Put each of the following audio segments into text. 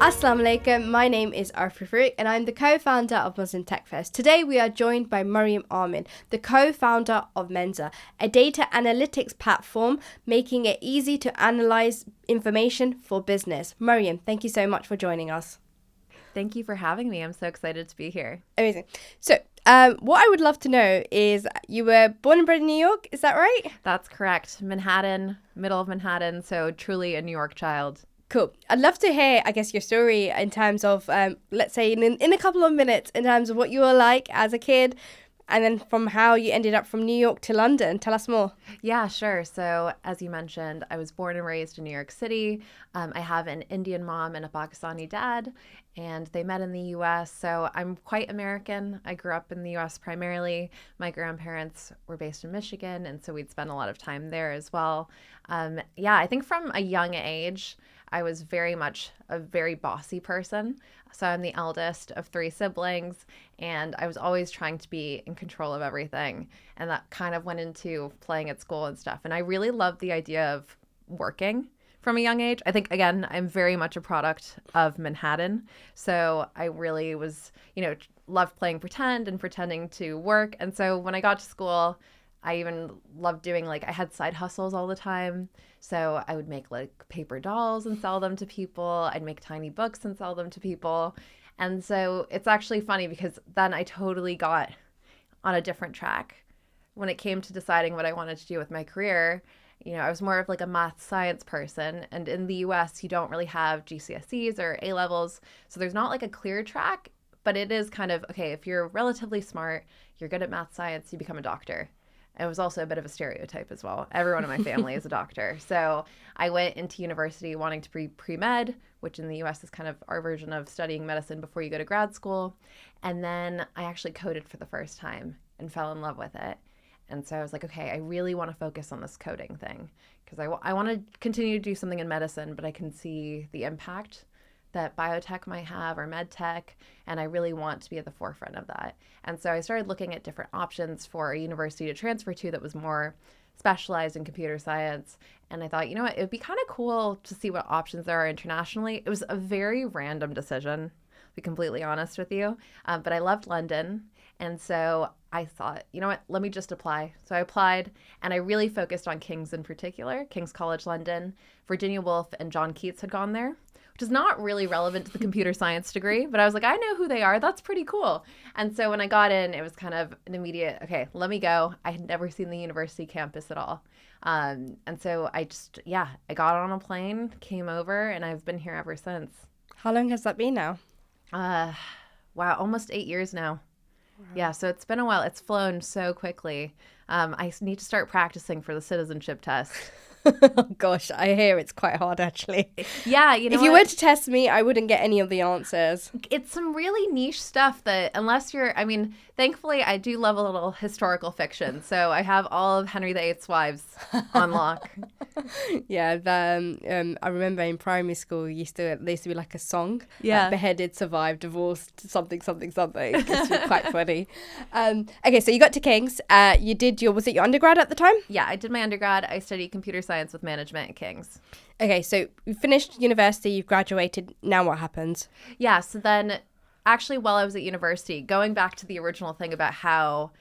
Assalamu alaikum, my name is Arfi Farouk and I'm the co-founder of Muslim Tech Fest. Today we are joined by Mariam Ahmed, the co-founder of Menza, a data analytics platform making it easy to analyze information for business. Mariam, thank you so much for joining us. Thank you for having me. I'm so excited to be here. Amazing. So, what I would love to know is you were born and bred in New York, is that right? That's correct. Manhattan, middle of Manhattan, so truly a New York child. Cool. I'd love to hear, I guess, your story in terms of, let's say, in a couple of minutes, in terms of what you were like as a kid, and then from how you ended up from New York to London. Tell us more. Yeah, sure. So as you mentioned, I was born and raised in New York City. I have an Indian mom and a Pakistani dad, and they met in the U.S. So I'm quite American. I grew up in the U.S. primarily. My grandparents were based in Michigan, and so we'd spend a lot of time there as well. I think from a young age, I was very much a very bossy person. So I'm the eldest of 3 siblings, and I was always trying to be in control of everything. And that kind of went into playing at school and stuff. And I really loved the idea of working from a young age. I think, again, I'm very much a product of Manhattan. So I really was, loved playing pretend and pretending to work. And so when I got to school, I even loved doing, I had side hustles all the time. So I would make paper dolls and sell them to people. I'd make tiny books and sell them to people. And so it's actually funny because then I totally got on a different track when it came to deciding what I wanted to do with my career. I was more of a math science person. And in the US, you don't really have GCSEs or A levels. So there's not a clear track, but it is kind of, okay, if you're relatively smart, you're good at math science, you become a doctor. It was also a bit of a stereotype as well. Everyone in my family is a doctor. So I went into university wanting to be pre-med, which in the US is kind of our version of studying medicine before you go to grad school. And then I actually coded for the first time and fell in love with it. And so I was like, okay, I really want to focus on this coding thing because I want to continue to do something in medicine, but I can see the impact that biotech might have or med tech, and I really want to be at the forefront of that. And so I started looking at different options for a university to transfer to that was more specialized in computer science. And I thought, it would be kind of cool to see what options there are internationally. It was a very random decision, to be completely honest with you, but I loved London. And so I thought, let me just apply. So I applied, and I really focused on King's in particular, King's College London. Virginia Woolf and John Keats had gone there, which is not really relevant to the computer science degree, but I was like, I know who they are. That's pretty cool. And so when I got in, it was kind of an immediate, okay, let me go. I had never seen the university campus at all. And so I got on a plane, came over, and I've been here ever since. How long has that been now? Wow, almost 8 years now. Wow. Yeah, so it's been a while. It's flown so quickly. I need to start practicing for the citizenship test. Oh gosh, I hear it's quite hard actually. Yeah, if you were to test me, I wouldn't get any of the answers. It's some really niche stuff that unless thankfully I do love a little historical fiction. So I have all of Henry VIII's wives on lock. Yeah, I remember in primary school there used to be a song. Yeah. Beheaded, survived, divorced, something. It's quite funny. Okay, so you got to King's. You did was it your undergrad at the time? Yeah, I did my undergrad. I studied computer science with management at King's. Okay, so you finished university, you've graduated. Now what happens? Yeah, so then actually while I was at university, going back to the original thing about how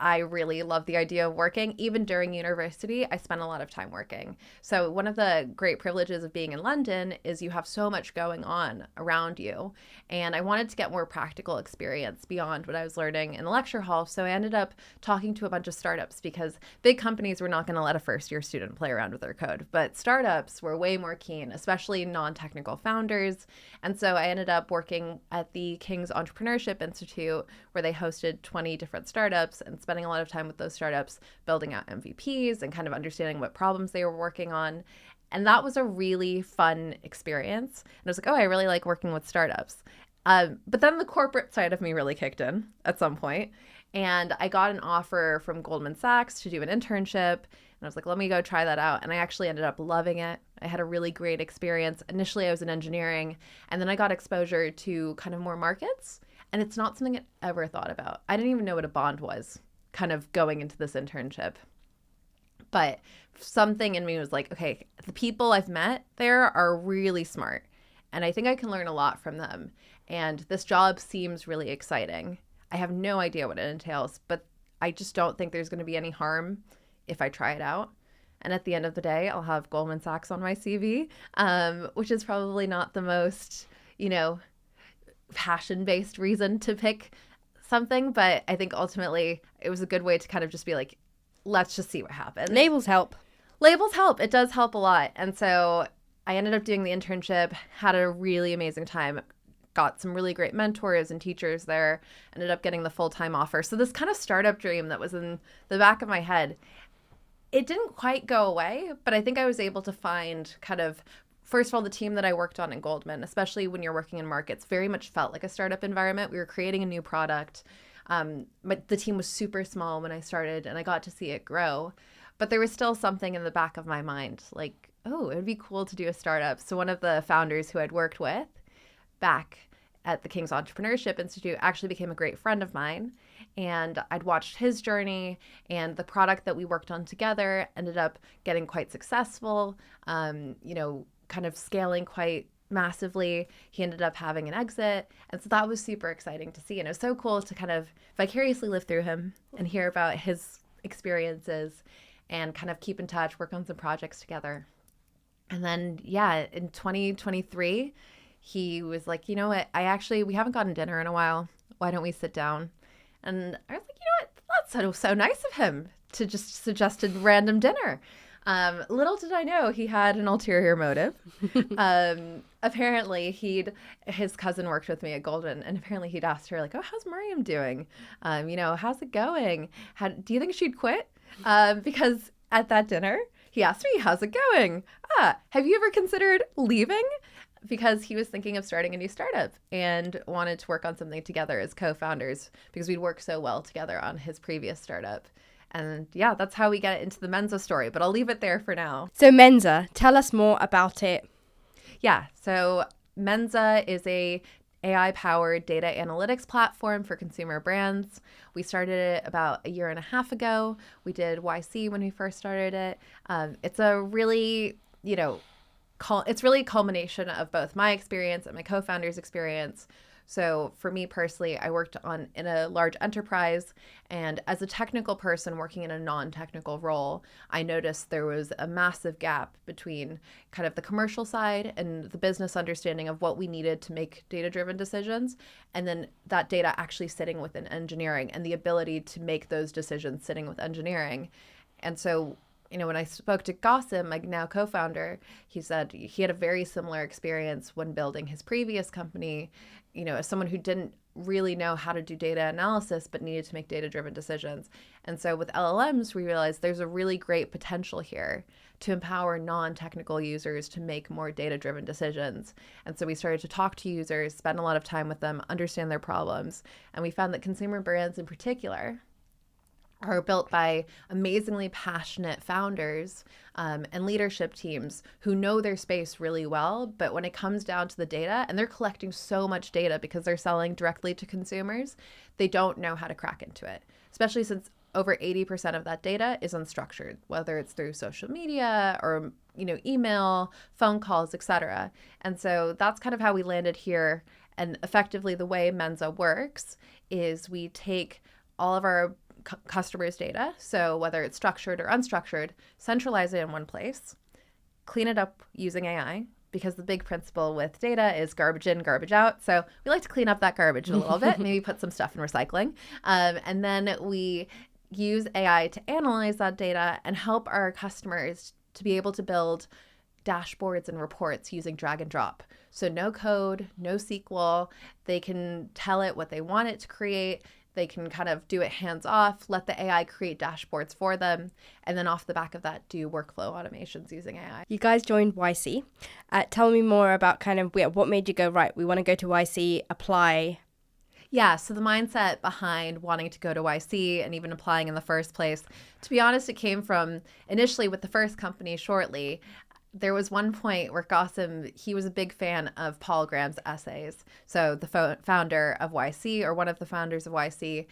I really love the idea of working. Even during university, I spent a lot of time working. So one of the great privileges of being in London is you have so much going on around you. And I wanted to get more practical experience beyond what I was learning in the lecture hall. So I ended up talking to a bunch of startups because big companies were not going to let a first-year student play around with their code. But startups were way more keen, especially non-technical founders. And so I ended up working at the King's Entrepreneurship Institute, where they hosted 20 different startups, and spending a lot of time with those startups, building out MVPs and kind of understanding what problems they were working on. And that was a really fun experience. And I was like, oh, I really like working with startups. But then the corporate side of me really kicked in at some point. And I got an offer from Goldman Sachs to do an internship. And I was like, let me go try that out. And I actually ended up loving it. I had a really great experience. Initially, I was in engineering. And then I got exposure to kind of more markets. And it's not something I ever thought about. I didn't even know what a bond was kind of going into this internship. But something in me was like, okay, the people I've met there are really smart. And I think I can learn a lot from them. And this job seems really exciting. I have no idea what it entails, but I just don't think there's going to be any harm if I try it out. And at the end of the day, I'll have Goldman Sachs on my CV, which is probably not the most, passion-based reason to pick something. But I think ultimately it was a good way to kind of just be like, let's just see what happens. Labels help. Labels help. It does help a lot. And so I ended up doing the internship, had a really amazing time, got some really great mentors and teachers there, ended up getting the full-time offer. So this kind of startup dream that was in the back of my head, it didn't quite go away, but I think I was able to find kind of, first of all, the team that I worked on in Goldman, especially when you're working in markets, very much felt like a startup environment. We were creating a new product. But the team was super small when I started, and I got to see it grow. But there was still something in the back of my mind, like, oh, it would be cool to do a startup. So one of the founders who I'd worked with back at the King's Entrepreneurship Institute actually became a great friend of mine. And I'd watched his journey, and the product that we worked on together ended up getting quite successful, kind of scaling quite massively. He ended up having an exit. And so that was super exciting to see. And it was so cool to kind of vicariously live through him and hear about his experiences and kind of keep in touch, work on some projects together. And then, in 2023, he was like, you know what, we haven't gotten dinner in a while. Why don't we sit down? And I was like, you know what, that's so nice of him to just suggest a random dinner. Little did I know he had an ulterior motive. Apparently his cousin worked with me at Goldman, and apparently he'd asked her like, oh, how's Mariam doing? How's it going? Do you think she'd quit? Because at that dinner, he asked me, how's it going? Have you ever considered leaving? Because he was thinking of starting a new startup and wanted to work on something together as co-founders because we'd worked so well together on his previous startup. And that's how we get into the Menza story, but I'll leave it there for now. So Menza, tell us more about it. Yeah, so Menza is a AI-powered data analytics platform for consumer brands. We started it about a year and a half ago. We did YC when we first started it. It's a really, it's really a culmination of both my experience and my co-founder's experience. So for me personally, I worked in a large enterprise, and as a technical person working in a non-technical role, I noticed there was a massive gap between kind of the commercial side and the business understanding of what we needed to make data-driven decisions, and then that data actually sitting within engineering and the ability to make those decisions sitting with engineering. And so when I spoke to Gossam, my now co-founder, he said he had a very similar experience when building his previous company, as someone who didn't really know how to do data analysis but needed to make data-driven decisions. And so with LLMs, we realized there's a really great potential here to empower non-technical users to make more data-driven decisions. And so we started to talk to users, spend a lot of time with them, understand their problems. And we found that consumer brands in particular are built by amazingly passionate founders and leadership teams who know their space really well. But when it comes down to the data, and they're collecting so much data because they're selling directly to consumers, they don't know how to crack into it, especially since over 80% of that data is unstructured, whether it's through social media or email, phone calls, etc. And so that's kind of how we landed here. And effectively the way Menza works is we take all of our customers' data, so whether it's structured or unstructured, centralize it in one place, clean it up using AI, because the big principle with data is garbage in, garbage out. So we like to clean up that garbage a little bit, maybe put some stuff in recycling. And then we use AI to analyze that data and help our customers to be able to build dashboards and reports using drag and drop. So no code, no SQL. They can tell it what they want it to create. They can kind of do it hands off, let the AI create dashboards for them, and then off the back of that, do workflow automations using AI. You guys joined YC. Tell me more about kind of what made you go, right, we want to go to YC, apply. Yeah, so the mindset behind wanting to go to YC and even applying in the first place, to be honest, it came from initially with the first company Shortly. There was one point where Gossam, he was a big fan of Paul Graham's essays. So the founder of YC, or one of the founders of YC,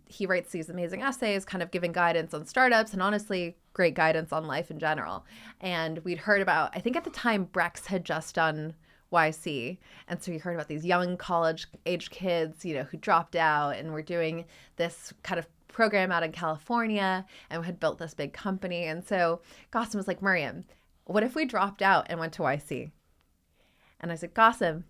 he writes these amazing essays, kind of giving guidance on startups and honestly great guidance on life in general. And we'd heard about, I think at the time Brex had just done YC. And so you heard about these young college age kids, who dropped out and were doing this kind of program out in California and had built this big company. And so Gossam was like, Mariam, what if we dropped out and went to YC? And I said, Gossam,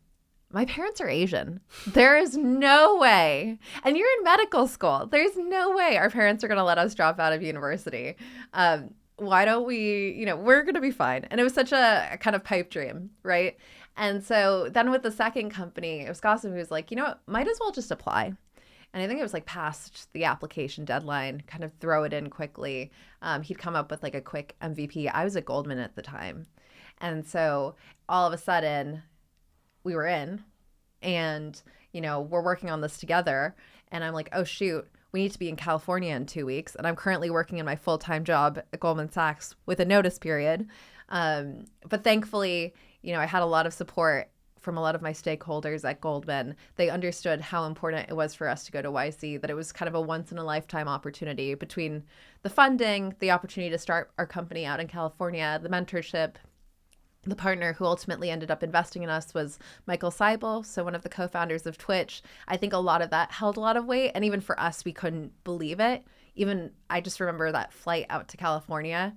my parents are Asian. There is no way. And you're in medical school. There's no way our parents are going to let us drop out of university. Why don't we, we're going to be fine. And it was such a kind of pipe dream, right? And so then with the second company, it was Gossam who was like, what, might as well just apply. And I think it was like past the application deadline, kind of throw it in quickly. He'd come up with like a quick MVP. I was at Goldman at the time. And so all of a sudden we were in and, we're working on this together. And I'm like, oh, shoot, we need to be in California in 2 weeks. And I'm currently working in my full-time job at Goldman Sachs with a notice period. But thankfully, I had a lot of support from a lot of my stakeholders at Goldman. They understood how important it was for us to go to YC, that it was kind of a once-in-a-lifetime opportunity between the funding, the opportunity to start our company out in California, the mentorship. The partner who ultimately ended up investing in us was Michael Seibel, so one of the co-founders of Twitch. I think a lot of that held a lot of weight, and even for us, we couldn't believe it. Even I just remember that flight out to California.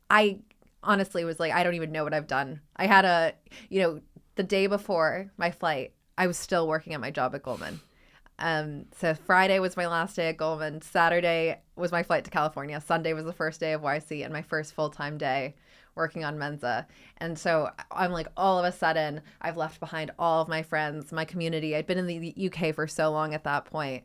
I honestly was like, I don't even know what I've done. I had the day before my flight, I was still working at my job at Goldman. So Friday was my last day at Goldman. Saturday was my flight to California. Sunday was the first day of YC and my first full-time day working on Menza. And so I'm like, all of a sudden, I've left behind all of my friends, my community. I'd been in the UK for so long at that point,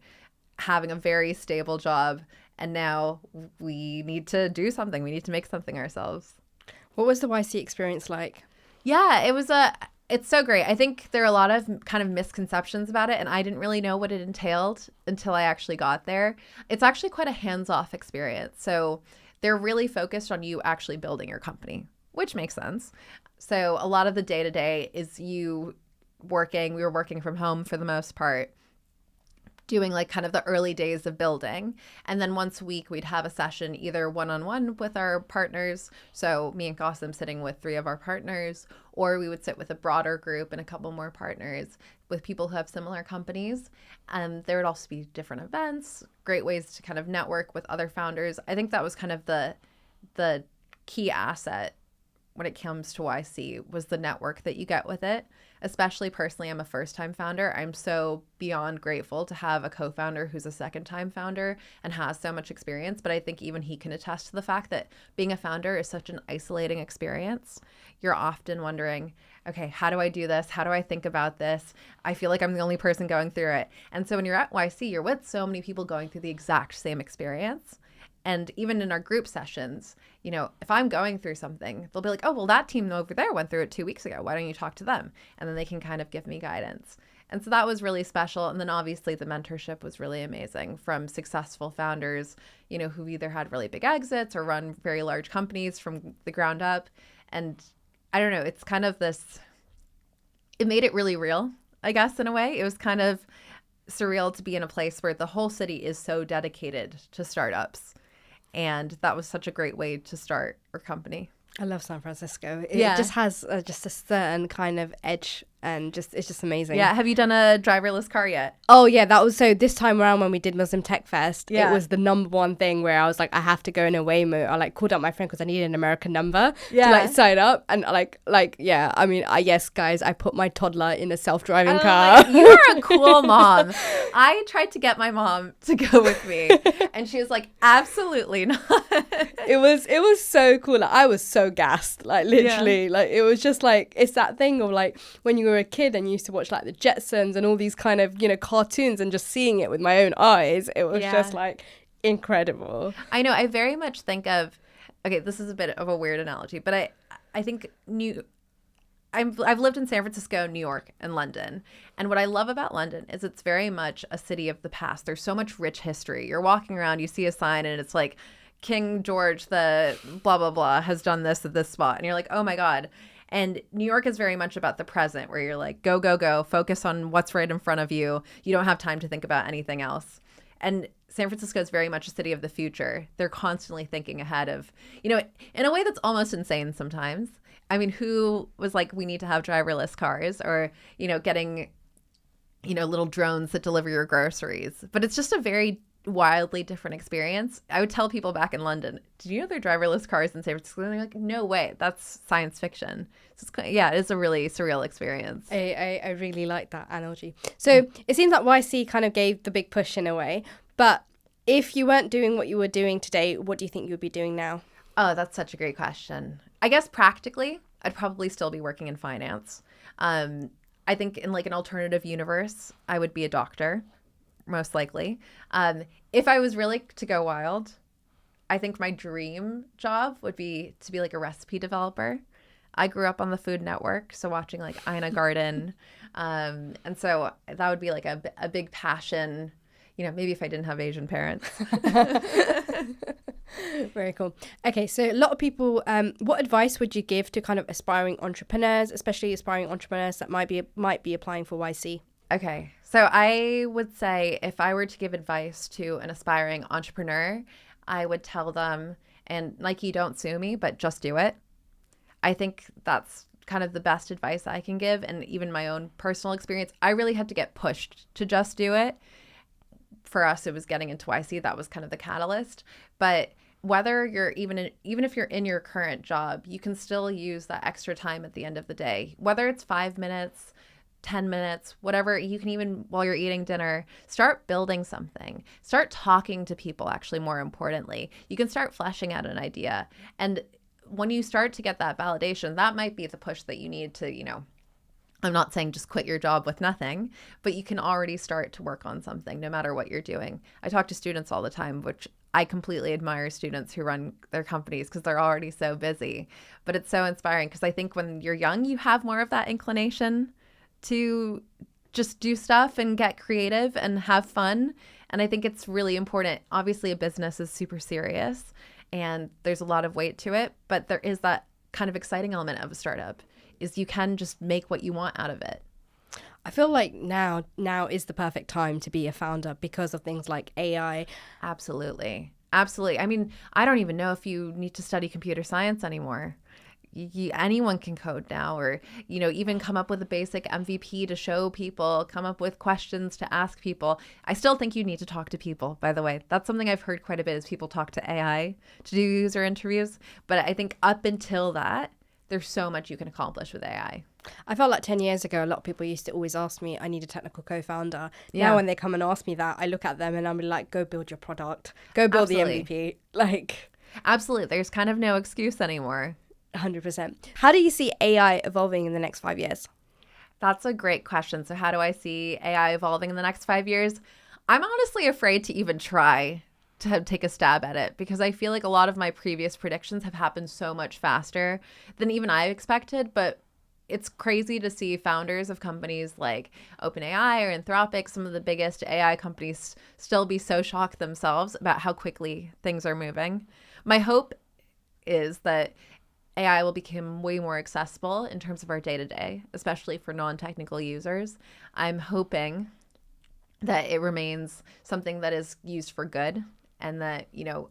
having a very stable job. And now we need to do something. We need to make something ourselves. What was the YC experience like? Yeah, it's so great. I think there are a lot of kind of misconceptions about it, and I didn't really know what it entailed until I actually got there. It's actually quite a hands-off experience. So they're really focused on you actually building your company, which makes sense. So a lot of the day-to-day is you working. We were working from home for the most part, doing like kind of the early days of building. And then once a week, we'd have a session either one-on-one with our partners. So me and Gossam sitting with 3 of our partners, or we would sit with a broader group and a couple more partners with people who have similar companies. And there would also be different events, great ways to kind of network with other founders. I think that was kind of the key asset when it comes to YC was the network that you get with it. Especially personally, I'm a first-time founder. I'm so beyond grateful to have a co-founder who's a second-time founder and has so much experience. But I think even he can attest to the fact that being a founder is such an isolating experience. You're often wondering, okay, how do I do this? How do I think about this? I feel like I'm the only person going through it. And so when you're at YC, you're with so many people going through the exact same experience. And even in our group sessions, if I'm going through something, they'll be like, oh, well, that team over there went through it 2 weeks ago. Why don't you talk to them? And then they can kind of give me guidance. And so that was really special. And then obviously the mentorship was really amazing from successful founders, who either had really big exits or run very large companies from the ground up. And I don't know, it's kind of it made it really real, I guess, in a way. It was kind of surreal to be in a place where the whole city is so dedicated to startups. And that was such a great way to start our company. I love San Francisco. It just has just a certain kind of edge, and it's just amazing. Yeah. Have you done a driverless car yet? Oh, yeah. That was so this time around when we did Muslim Tech Fest, it was the number one thing where I was like, I have to go in a Waymo. I called up my friend because I needed an American number to sign up. And yeah, I mean, yes, guys, I put my toddler in a self-driving car. You're a cool mom. I tried to get my mom to go with me and she was like, absolutely not. It was so cool. I was so gassed, literally. It was just it's that thing of when you were a kid and you used to watch the Jetsons and all these kind of cartoons, and just seeing it with my own eyes, it was just incredible. I know. I very much think of, okay, this is a bit of a weird analogy, but I think I've lived in San Francisco, New York, and London. And what I love about London is it's very much a city of the past. There's so much rich history. You're walking around, you see a sign, and it's like King George the blah, blah, blah has done this at this spot. And you're like, oh my God. And New York is very much about the present, where you're like, go, go, go, focus on what's right in front of you. You don't have time to think about anything else. And San Francisco is very much a city of the future. They're constantly thinking ahead of, in a way that's almost insane sometimes. I mean, who was like, we need to have driverless cars, or, getting, little drones that deliver your groceries. But it's just a very wildly different experience. I would tell people back in London, did you know there are driverless cars in San Francisco? And they're like, no way, that's science fiction. So it is a really surreal experience. I really like that analogy. So it seems like YC kind of gave the big push in a way, but if you weren't doing what you were doing today, what do you think you would be doing now? Oh, that's such a great question. I guess practically, I'd probably still be working in finance. I think in like an alternative universe, I would be a doctor, most likely. If I was really to go wild, I think my dream job would be to be like a recipe developer. I grew up on the Food Network, so watching like Ina Garten. And so that would be like a big passion, maybe if I didn't have Asian parents. Very cool. Okay, so a lot of people, what advice would you give to kind of aspiring entrepreneurs, especially aspiring entrepreneurs that might be applying for YC? Okay, so I would say if I were to give advice to an aspiring entrepreneur, I would tell them, and Nike, don't sue me, but just do it. I think that's kind of the best advice I can give. And even my own personal experience, I really had to get pushed to just do it. For us, it was getting into YC. That was kind of the catalyst. But whether you're even if you're in your current job, you can still use that extra time at the end of the day, whether it's 5 minutes, 10 minutes, whatever. You can even, while you're eating dinner, start building something. Start talking to people, actually, more importantly. You can start fleshing out an idea. And when you start to get that validation, that might be the push that you need to, I'm not saying just quit your job with nothing, but you can already start to work on something no matter what you're doing. I talk to students all the time, which I completely admire students who run their companies because they're already so busy. But it's so inspiring because I think when you're young, you have more of that inclination to just do stuff and get creative and have fun. And I think it's really important. Obviously, a business is super serious and there's a lot of weight to it, but there is that kind of exciting element of a startup is you can just make what you want out of it. I feel like now is the perfect time to be a founder because of things like AI. Absolutely. I mean, I don't even know if you need to study computer science anymore. Anyone can code now, or, even come up with a basic MVP to show people, come up with questions to ask people. I still think you need to talk to people, by the way. That's something I've heard quite a bit is people talk to AI to do user interviews. But I think up until that, there's so much you can accomplish with AI. I felt like 10 years ago, a lot of people used to always ask me, I need a technical co-founder. Yeah. Now when they come and ask me that, I look at them and I'm like, go build your product. Go build Absolutely. the MVP. Absolutely. There's kind of no excuse anymore. 100%. How do you see AI evolving in the next 5 years? That's a great question. So how do I see AI evolving in the next 5 years? I'm honestly afraid to even try to take a stab at it because I feel like a lot of my previous predictions have happened so much faster than even I expected. But it's crazy to see founders of companies like OpenAI or Anthropic, some of the biggest AI companies, still be so shocked themselves about how quickly things are moving. My hope is that AI will become way more accessible in terms of our day-to-day, especially for non-technical users. I'm hoping that it remains something that is used for good and that,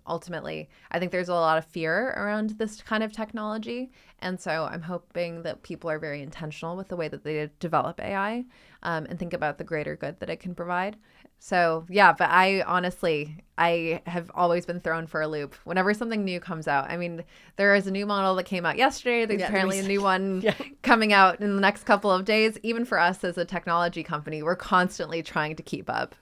ultimately, I think there's a lot of fear around this kind of technology. And so I'm hoping that people are very intentional with the way that they develop AI and think about the greater good that it can provide. So, yeah, but I have always been thrown for a loop whenever something new comes out. I mean, there is a new model that came out yesterday. There's apparently a new one coming out in the next couple of days. Even for us as a technology company, we're constantly trying to keep up.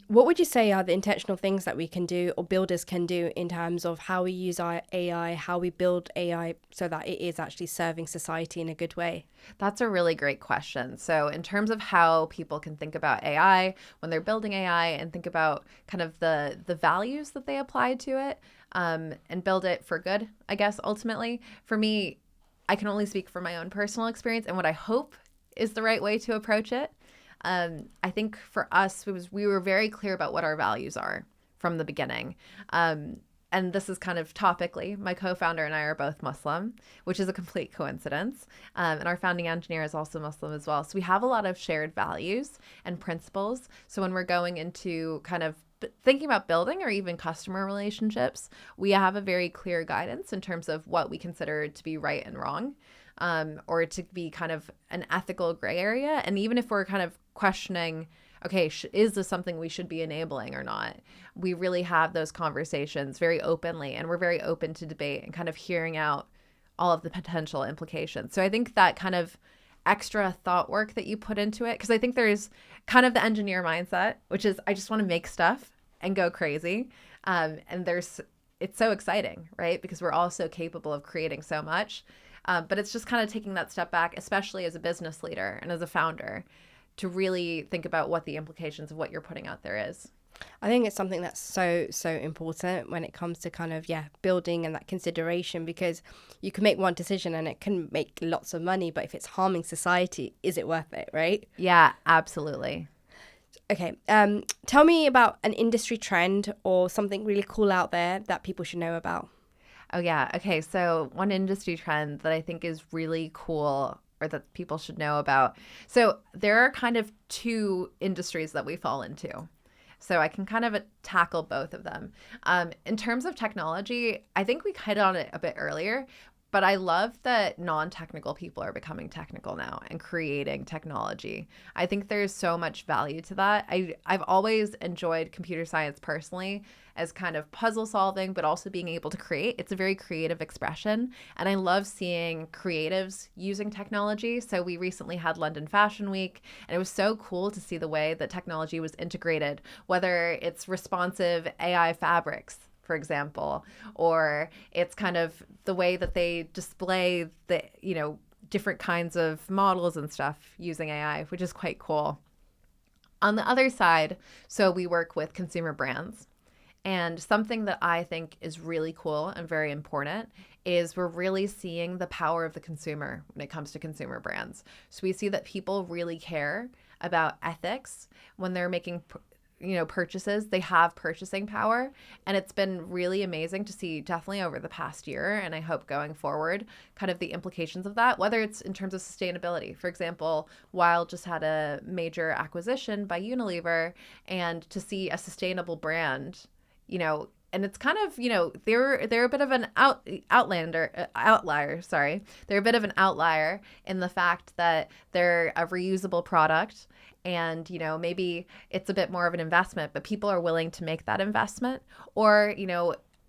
What would you say are the intentional things that we can do or builders can do in terms of how we use our AI, how we build AI so that it is actually serving society in a good way? That's a really great question. So in terms of how people can think about AI when they're building AI and think about kind of the values that they apply to it and build it for good, I guess, ultimately, for me, I can only speak from my own personal experience and what I hope is the right way to approach it. I think for us, we were very clear about what our values are from the beginning. And this is kind of topically, my co-founder and I are both Muslim, which is a complete coincidence. And our founding engineer is also Muslim as well. So we have a lot of shared values and principles. So when we're going into kind of thinking about building or even customer relationships, we have a very clear guidance in terms of what we consider to be right and wrong, or to be kind of an ethical gray area. And even if we're kind of questioning, okay, is this something we should be enabling or not? We really have those conversations very openly, and we're very open to debate and kind of hearing out all of the potential implications. So I think that kind of extra thought work that you put into it, because I think there's kind of the engineer mindset, which is I just want to make stuff and go crazy. And it's so exciting, right? Because we're all so capable of creating so much. But it's just kind of taking that step back, especially as a business leader and as a founder, to really think about what the implications of what you're putting out there is. I think it's something that's so important when it comes to kind of, building and that consideration, because you can make one decision and it can make lots of money, but if it's harming society, is it worth it, right? Yeah, absolutely. Okay, tell me about an industry trend or something really cool out there that people should know about. Oh, yeah. Okay, so one industry trend that I think is really cool, or that people should know about. So there are kind of two industries that we fall into. So I can kind of tackle both of them. In terms of technology, I think we hit on it a bit earlier, but I love that non-technical people are becoming technical now and creating technology. I think there's so much value to that. I've always enjoyed computer science personally as kind of puzzle solving, but also being able to create. It's a very creative expression. And I love seeing creatives using technology. So we recently had London Fashion Week, and it was so cool to see the way that technology was integrated, whether it's responsive AI fabrics, for example, or it's kind of the way that they display the, different kinds of models and stuff using AI, which is quite cool. On the other side, so we work with consumer brands. And something that I think is really cool and very important is we're really seeing the power of the consumer when it comes to consumer brands. So we see that people really care about ethics when they're making purchases. They have purchasing power, and it's been really amazing to see, definitely over the past year, and I hope going forward, kind of the implications of that, whether it's in terms of sustainability. For example, Wild just had a major acquisition by Unilever, and to see a sustainable brand, and it's kind of, they're a bit of an outlier. Sorry. They're a bit of an outlier in the fact that they're a reusable product, and, maybe it's a bit more of an investment, but people are willing to make that investment. Or,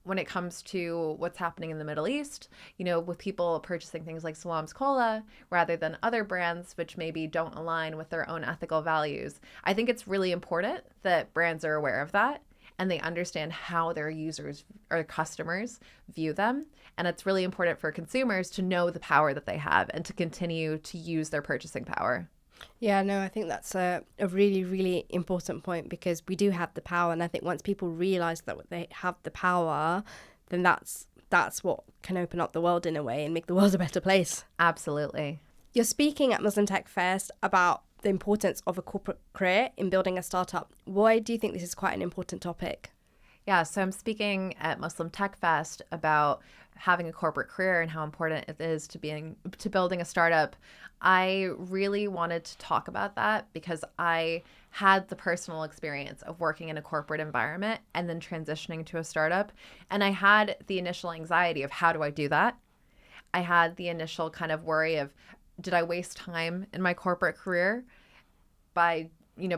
when it comes to what's happening in the Middle East, with people purchasing things like Salam's Cola rather than other brands which maybe don't align with their own ethical values. I think it's really important that brands are aware of that, and they understand how their users or customers view them. And it's really important for consumers to know the power that they have and to continue to use their purchasing power. Yeah, no, I think that's a really, really important point, because we do have the power. And I think once people realize that they have the power, then that's what can open up the world in a way and make the world a better place. Absolutely. You're speaking at Muslim Tech Fest about the importance of a corporate career in building a startup. Why do you think this is quite an important topic? Yeah, so I'm speaking at Muslim Tech Fest about having a corporate career and how important it is to building a startup. I really wanted to talk about that because I had the personal experience of working in a corporate environment and then transitioning to a startup. And I had the initial anxiety of, how do I do that? I had the initial kind of worry of, did I waste time in my corporate career by,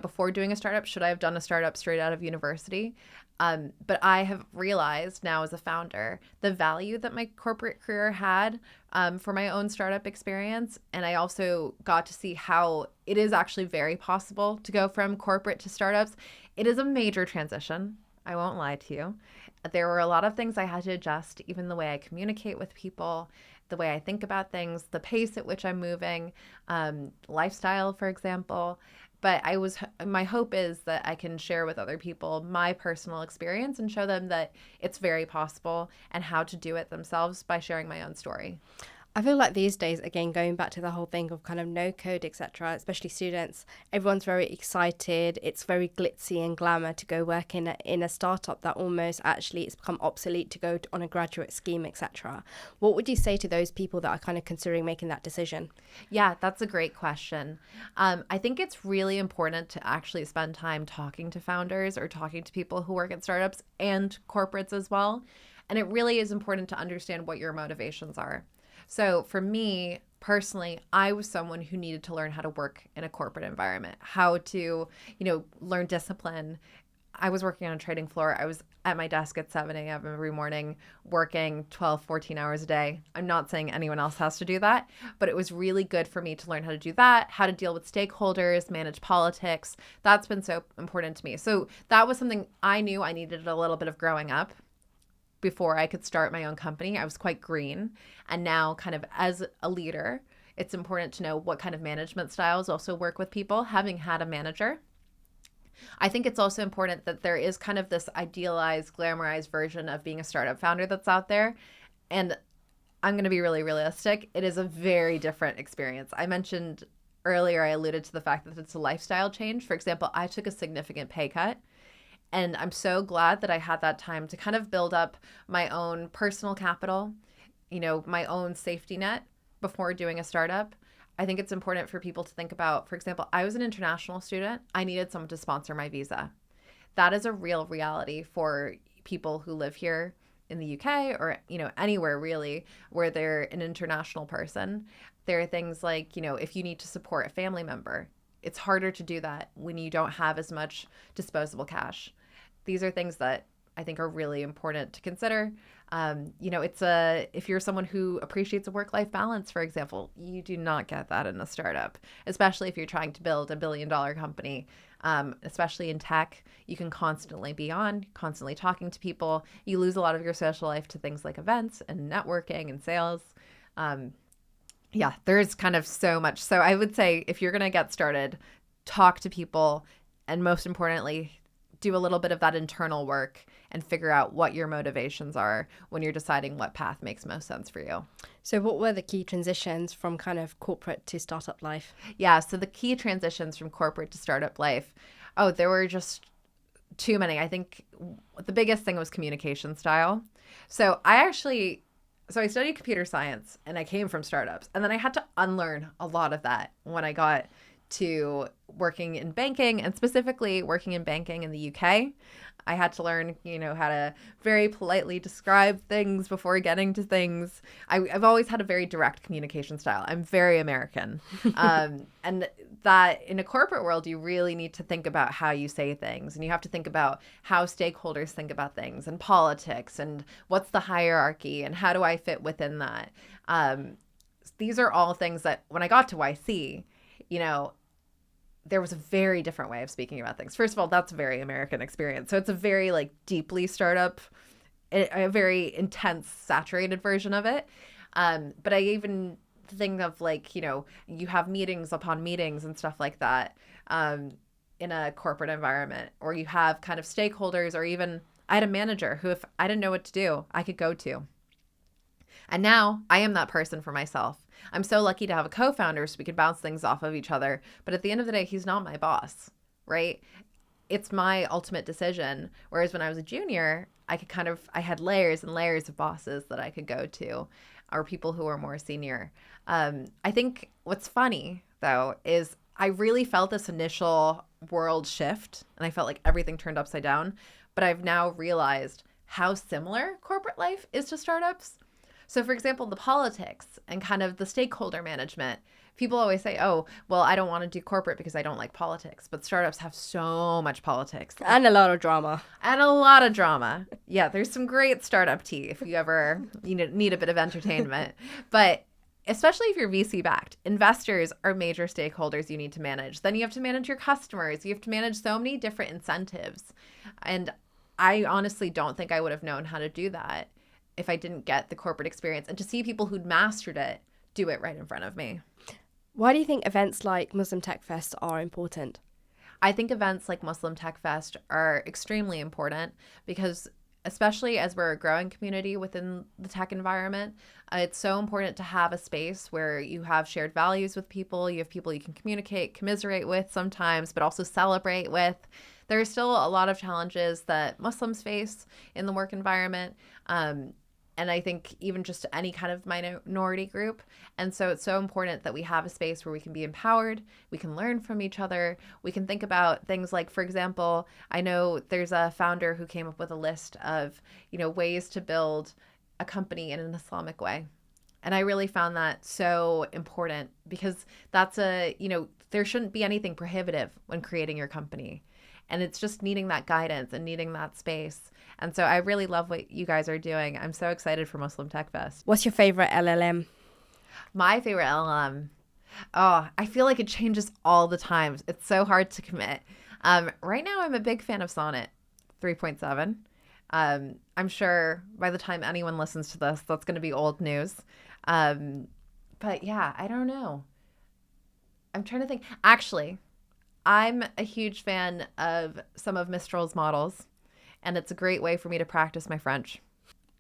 before doing a startup? Should I have done a startup straight out of university? But I have realized now as a founder the value that my corporate career had for my own startup experience. And I also got to see how it is actually very possible to go from corporate to startups. It is a major transition. I won't lie to you. There were a lot of things I had to adjust, even the way I communicate with people, the way I think about things, the pace at which I'm moving, lifestyle, for example. But my hope is that I can share with other people my personal experience and show them that it's very possible and how to do it themselves by sharing my own story. I feel like these days, again, going back to the whole thing of kind of no code, etc., especially students, everyone's very excited. It's very glitzy and glamour to go work in a startup that almost actually it's become obsolete to go on a graduate scheme, etc. What would you say to those people that are kind of considering making that decision? Yeah, that's a great question. I think it's really important to actually spend time talking to founders or talking to people who work at startups and corporates as well. And it really is important to understand what your motivations are. So for me personally, I was someone who needed to learn how to work in a corporate environment, how to, learn discipline. I was working on a trading floor. I was at my desk at 7 a.m. every morning, working 12, 14 hours a day. I'm not saying anyone else has to do that, but it was really good for me to learn how to do that, how to deal with stakeholders, manage politics. That's been so important to me. So that was something I knew I needed a little bit of growing up before I could start my own company. I was quite green. And now, kind of as a leader, it's important to know what kind of management styles also work with people, having had a manager. I think it's also important that there is kind of this idealized, glamorized version of being a startup founder that's out there. And I'm going to be really realistic. It is a very different experience. I mentioned earlier, I alluded to the fact that it's a lifestyle change. For example, I took a significant pay cut. And I'm so glad that I had that time to kind of build up my own personal capital, my own safety net before doing a startup. I think it's important for people to think about, for example, I was an international student. I needed someone to sponsor my visa. That is a real reality for people who live here in the UK or, anywhere really where they're an international person. There are things like, if you need to support a family member, it's harder to do that when you don't have as much disposable cash. These are things that I think are really important to consider. If you're someone who appreciates a work-life balance, for example, you do not get that in a startup, especially if you're trying to build a billion-dollar company. Especially in tech, you can constantly be on, constantly talking to people. You lose a lot of your social life to things like events and networking and sales. There's kind of so much. So I would say if you're going to get started, talk to people, and most importantly, do a little bit of that internal work and figure out what your motivations are when you're deciding what path makes most sense for you. So what were the key transitions from kind of corporate to startup life? Yeah, so the key transitions from corporate to startup life, there were just too many. I think the biggest thing was communication style. So I studied computer science and I came from startups, and then I had to unlearn a lot of that when I got to working in banking, and specifically working in banking in the UK. I had to learn, how to very politely describe things before getting to things. I've always had a very direct communication style. I'm very American. And that in a corporate world, you really need to think about how you say things, and you have to think about how stakeholders think about things and politics and what's the hierarchy and how do I fit within that. These are all things that when I got to YC, there was a very different way of speaking about things. First of all, that's a very American experience. So it's a very deeply startup, a very intense, saturated version of it. But I even think of you have meetings upon meetings and stuff like that in a corporate environment, or you have kind of stakeholders, or even I had a manager who, if I didn't know what to do, I could go to. And now I am that person for myself. I'm so lucky to have a co-founder so we can bounce things off of each other. But at the end of the day, he's not my boss, right? It's my ultimate decision. Whereas when I was a junior, I had layers and layers of bosses that I could go to, or people who were more senior. I think what's funny, though, is I really felt this initial world shift, and I felt like everything turned upside down. But I've now realized how similar corporate life is to startups. So, for example, the politics and kind of the stakeholder management, people always say, oh, well, I don't want to do corporate because I don't like politics. But startups have so much politics. And a lot of drama. Yeah, there's some great startup tea if you ever need a bit of entertainment. But especially if you're VC backed, investors are major stakeholders you need to manage. Then you have to manage your customers. You have to manage so many different incentives. And I honestly don't think I would have known how to do that if I didn't get the corporate experience, and to see people who'd mastered it do it right in front of me. Why do you think events like Muslim Tech Fest are important? I think events like Muslim Tech Fest are extremely important because especially as we're a growing community within the tech environment, it's so important to have a space where you have shared values with people. You have people you can communicate, commiserate with sometimes, but also celebrate with. There are still a lot of challenges that Muslims face in the work environment. And I think even just any kind of minority group. And so it's so important that we have a space where we can be empowered, we can learn from each other, we can think about things like, for example, I know there's a founder who came up with a list of, ways to build a company in an Islamic way. And I really found that so important because there shouldn't be anything prohibitive when creating your company. And it's just needing that guidance and needing that space. And so I really love what you guys are doing. I'm so excited for Muslim Tech Fest. What's your favorite LLM? My favorite LLM. Oh, I feel like it changes all the time. It's so hard to commit. Right now, I'm a big fan of Sonnet 3.7. I'm sure by the time anyone listens to this, that's going to be old news. But yeah, I don't know. I'm trying to think. Actually, I'm a huge fan of some of Mistral's models, and it's a great way for me to practice my French.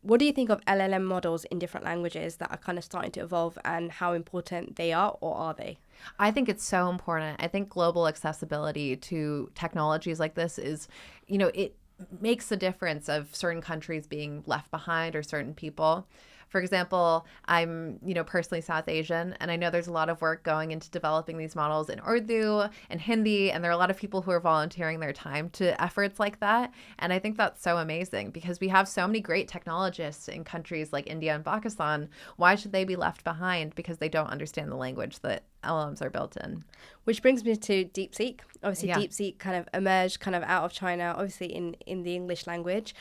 What do you think of LLM models in different languages that are kind of starting to evolve, and how important they are, or are they? I think it's so important. I think global accessibility to technologies like this is, it makes a difference of certain countries being left behind or certain people. For example, I'm, personally South Asian, and I know there's a lot of work going into developing these models in Urdu and Hindi, and there are a lot of people who are volunteering their time to efforts like that. And I think that's so amazing because we have so many great technologists in countries like India and Pakistan. Why should they be left behind because they don't understand the language that LLMs are built in? Which brings me to DeepSeek. Obviously, Yeah. DeepSeek kind of emerged kind of out of China, obviously in the English language.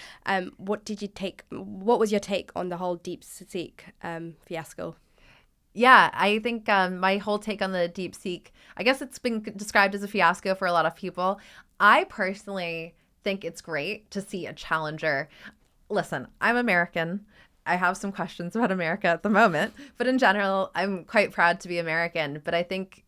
What was your take on the whole DeepSeek fiasco? Yeah, I think my whole take on the DeepSeek, I guess it's been described as a fiasco for a lot of people. I personally think it's great to see a challenger. Listen, I'm American. I have some questions about America at the moment, but in general, I'm quite proud to be American. But I think,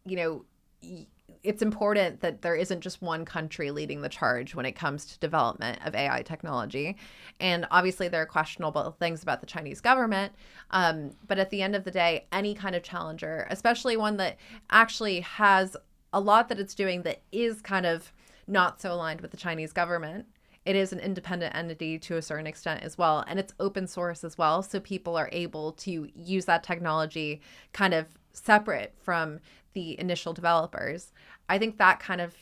it's important that there isn't just one country leading the charge when it comes to development of AI technology. And obviously, there are questionable things about the Chinese government. But at the end of the day, any kind of challenger, especially one that actually has a lot that it's doing that is kind of not so aligned with the Chinese government. It is an independent entity to a certain extent as well. And it's open source as well. So people are able to use that technology kind of separate from the initial developers. I think that kind of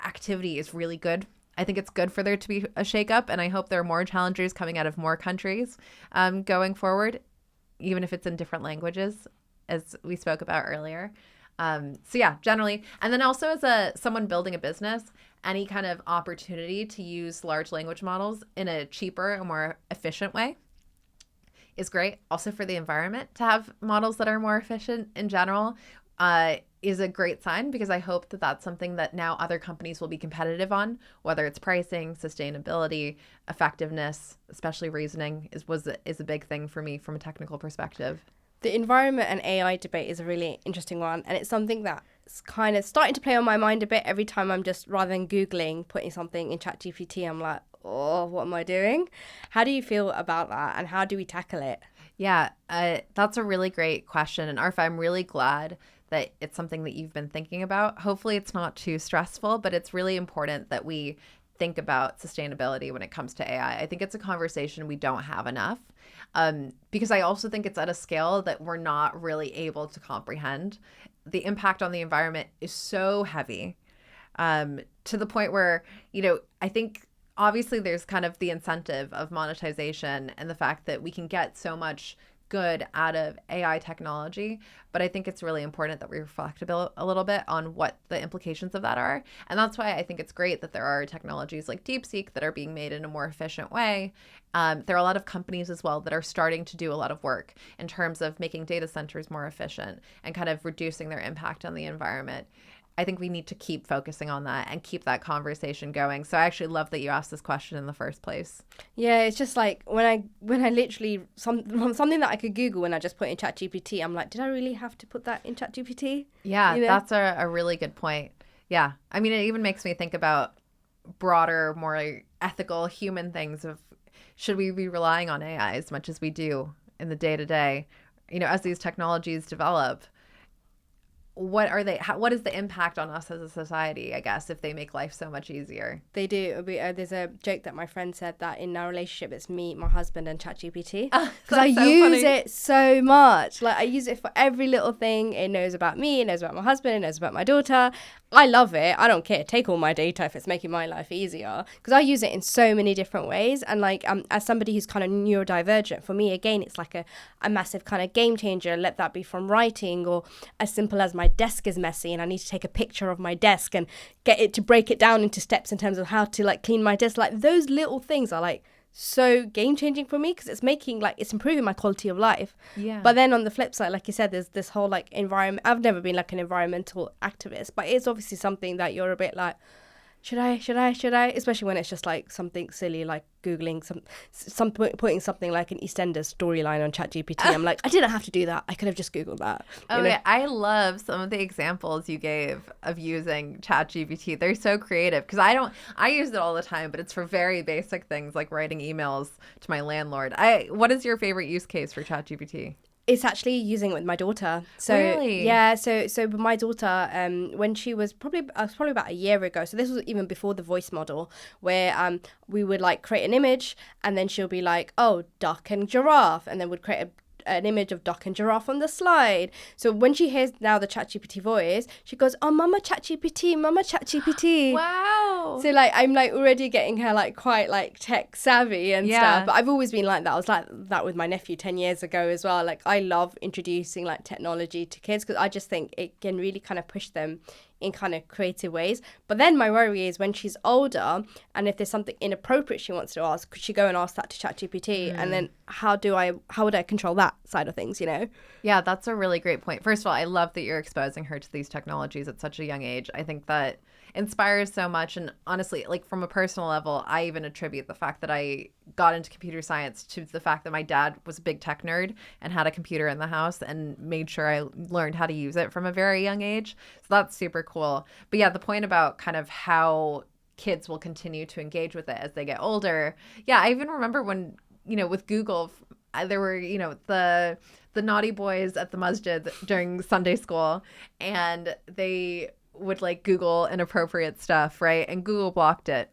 activity is really good. I think it's good for there to be a shakeup. And I hope there are more challengers coming out of more countries going forward, even if it's in different languages, as we spoke about earlier. So yeah, generally. And then also as someone building a business, any kind of opportunity to use large language models in a cheaper and more efficient way is great. Also for the environment, to have models that are more efficient in general is a great sign, because I hope that that's something that now other companies will be competitive on, whether it's pricing, sustainability, effectiveness, especially reasoning is a big thing for me from a technical perspective. The environment and AI debate is a really interesting one, and it's something that's kind of starting to play on my mind a bit every time I'm just, rather than Googling, putting something in ChatGPT, I'm like, oh, what am I doing? How do you feel about that, and how do we tackle it? Yeah, that's a really great question. And Arfa, I'm really glad that it's something that you've been thinking about. Hopefully it's not too stressful, but it's really important that we think about sustainability when it comes to AI. I think it's a conversation we don't have enough, because I also think it's at a scale that we're not really able to comprehend. The impact on the environment is so heavy, to the point where, I think obviously there's kind of the incentive of monetization and the fact that we can get so much good out of AI technology, but I think it's really important that we reflect a little bit on what the implications of that are. And that's why I think it's great that there are technologies like DeepSeek that are being made in a more efficient way. There are a lot of companies as well that are starting to do a lot of work in terms of making data centers more efficient and kind of reducing their impact on the environment. I think we need to keep focusing on that and keep that conversation going. So I actually love that you asked this question in the first place. Yeah, it's just like when I literally something that I could Google and I just put in ChatGPT, I'm like, did I really have to put that in ChatGPT? Yeah, that's a really good point. Yeah, I mean, it even makes me think about broader, more ethical human things of, should we be relying on AI as much as we do in the day to day? As these technologies develop, what are they? What is the impact on us as a society, I guess, if they make life so much easier? They do. There's a joke that my friend said that in our relationship, it's me, my husband, and ChatGPT. Because I use it so much. Like, I use it for every little thing. It knows about me. It knows about my husband. It knows about my daughter. I love it. I don't care. Take all my data if it's making my life easier. Because I use it in so many different ways. And like, as somebody who's kind of neurodivergent, for me, again, it's like a massive kind of game changer. Let that be from writing, or as simple as my desk is messy and I need to take a picture of my desk and get it to break it down into steps in terms of how to like clean my desk. Like, those little things are like so game changing for me, because it's improving my quality of life. Yeah. But then on the flip side, like you said, there's this whole like environment. I've never been like an environmental activist, but it's obviously something that you're a bit like, should I? Especially when it's just like something silly, like Googling putting something like an EastEnders storyline on ChatGPT. I'm like, I didn't have to do that. I could have just Googled that. Yeah. I love some of the examples you gave of using ChatGPT. They're so creative, because I use it all the time, but it's for very basic things like writing emails to my landlord. What is your favorite use case for ChatGPT? It's actually using it with my daughter. So really? Yeah, so with my daughter, when she was probably about a year ago. So this was even before the voice model, where we would like create an image, and then she'll be like, oh, duck and giraffe, and then we'd create an image of duck and giraffe on the slide. So when she hears now the ChatGPT voice, she goes, oh, Mama ChatGPT. Wow. So like, I'm like already getting her like quite like tech savvy and stuff. But I've always been like that. I was like that with my nephew 10 years ago as well. Like, I love introducing like technology to kids, because I just think it can really kind of push them in kind of creative ways. But then my worry is when she's older, and if there's something inappropriate she wants to ask, could she go and ask that to ChatGPT? And then how would I control that side of things, Yeah, that's a really great point. First of all, I love that you're exposing her to these technologies at such a young age. I think that inspires so much. And honestly, like from a personal level, I even attribute the fact that I got into computer science to the fact that my dad was a big tech nerd and had a computer in the house and made sure I learned how to use it from a very young age. So that's super cool. But yeah, the point about kind of how kids will continue to engage with it as they get older. Yeah, I even remember when, with Google, there were, the naughty boys at the masjid during Sunday school, and they would like Google inappropriate stuff, right? And Google blocked it.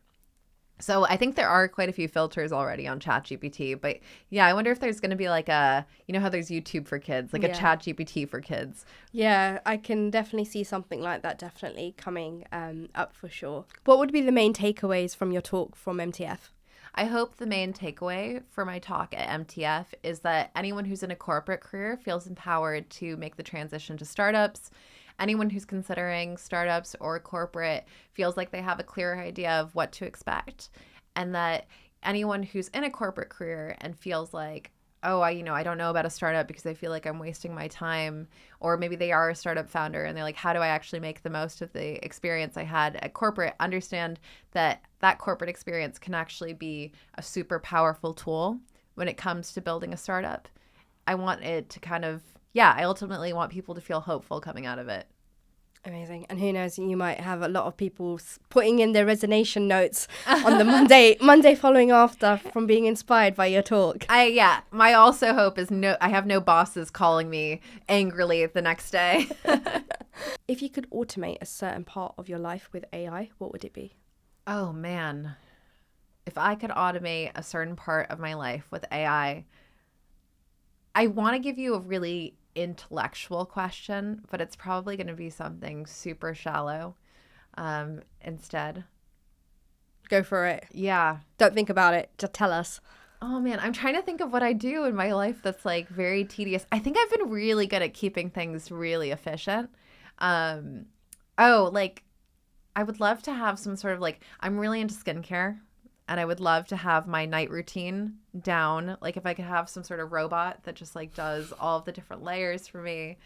So I think there are quite a few filters already on ChatGPT. But yeah, I wonder if there's going to be like how there's YouTube for kids, like a ChatGPT for kids. Yeah, I can definitely see something like that definitely coming up for sure. What would be the main takeaways from your talk from MTF? I hope the main takeaway for my talk at MTF is that anyone who's in a corporate career feels empowered to make the transition to startups. Anyone who's considering startups or corporate feels like they have a clear idea of what to expect. And that anyone who's in a corporate career and feels like, oh, I don't know about a startup because I feel like I'm wasting my time. Or maybe they are a startup founder and they're like, how do I actually make the most of the experience I had at corporate? Understand that corporate experience can actually be a super powerful tool when it comes to building a startup. I want it to I ultimately want people to feel hopeful coming out of it. Amazing. And who knows, you might have a lot of people putting in their resignation notes on the Monday following after from being inspired by your talk. My also hope is I have no bosses calling me angrily the next day. If you could automate a certain part of your life with AI, what would it be? Oh man. If I could automate a certain part of my life with AI, I want to give you a really intellectual question, but it's probably going to be something super shallow instead. Go for it. Yeah. Don't think about it. Just tell us. Oh man, I'm trying to think of what I do in my life that's like very tedious. I think I've been really good at keeping things really efficient. I would love to have some sort of I'm really into skincare. And I would love to have my night routine down. Like if I could have some sort of robot that just does all of the different layers for me.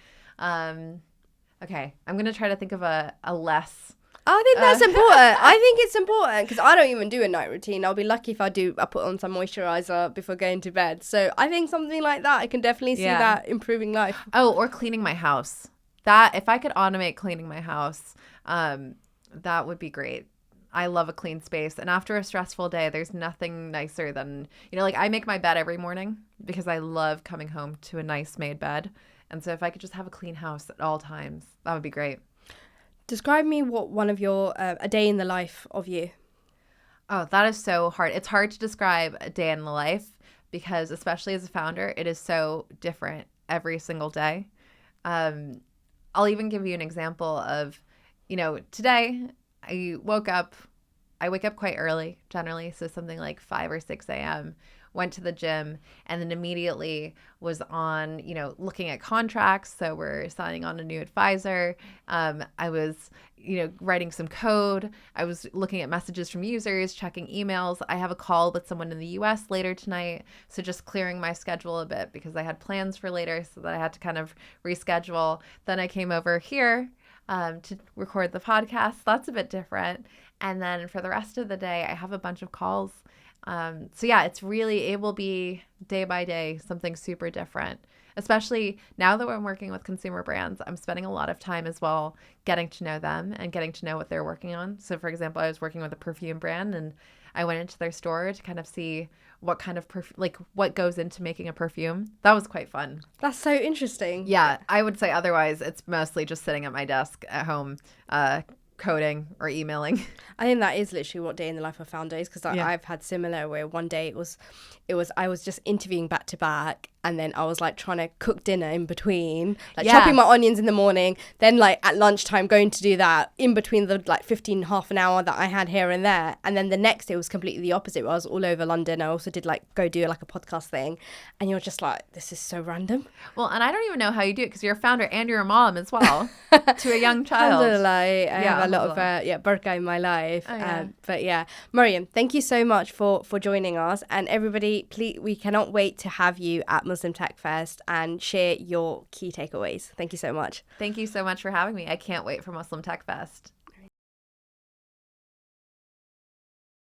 Okay, I'm going to try to think of a less... I think that's important. I think it's important because I don't even do a night routine. I'll be lucky if I do. I put on some moisturizer before going to bed. So I think something like that, I can definitely see that improving life. Oh, or cleaning my house. If I could automate cleaning my house, that would be great. I love a clean space. And after a stressful day, there's nothing nicer than, like I make my bed every morning because I love coming home to a nice made bed. And so if I could just have a clean house at all times, that would be great. Describe me what one of your, a day in the life of you. Oh, that is so hard. It's hard to describe a day in the life because especially as a founder, it is so different every single day. I'll even give you an example of, today I wake up quite early generally. So something like 5 or 6 a.m., went to the gym, and then immediately was on, looking at contracts. So we're signing on a new advisor. I was, writing some code. I was looking at messages from users, checking emails. I have a call with someone in the US later tonight. So just clearing my schedule a bit because I had plans for later so that I had to kind of reschedule. Then I came over here to record the podcast. That's a bit different. And then for the rest of the day, I have a bunch of calls. So yeah, it will be day by day, something super different, especially now that I'm working with consumer brands. I'm spending a lot of time as well, getting to know them and getting to know what they're working on. So for example, I was working with a perfume brand and I went into their store to kind of see what kind of what goes into making a perfume. That was quite fun. That's so interesting. Yeah. I would say otherwise it's mostly just sitting at my desk at home, coding or emailing. I think that is literally what day in the life of founder is, because I've had similar where one day it was I was just interviewing back to back, and then I was like trying to cook dinner in between, like chopping my onions in the morning, then like at lunchtime going to do that in between the like 15 half an hour that I had here and there. And then the next day was completely the opposite, where I was all over London. I also did like go do like a podcast thing, and you're just like, this is so random. Well, and I don't even know how you do it because you're a founder and you're a mom as well to a young child. I have a lot of barka in my life. But yeah, Mariam, thank you so much for joining us, and everybody, please, we cannot wait to have you at Muslim Tech Fest and share your key takeaways. Thank you so much. Thank you so much for having me. I can't wait for Muslim Tech Fest.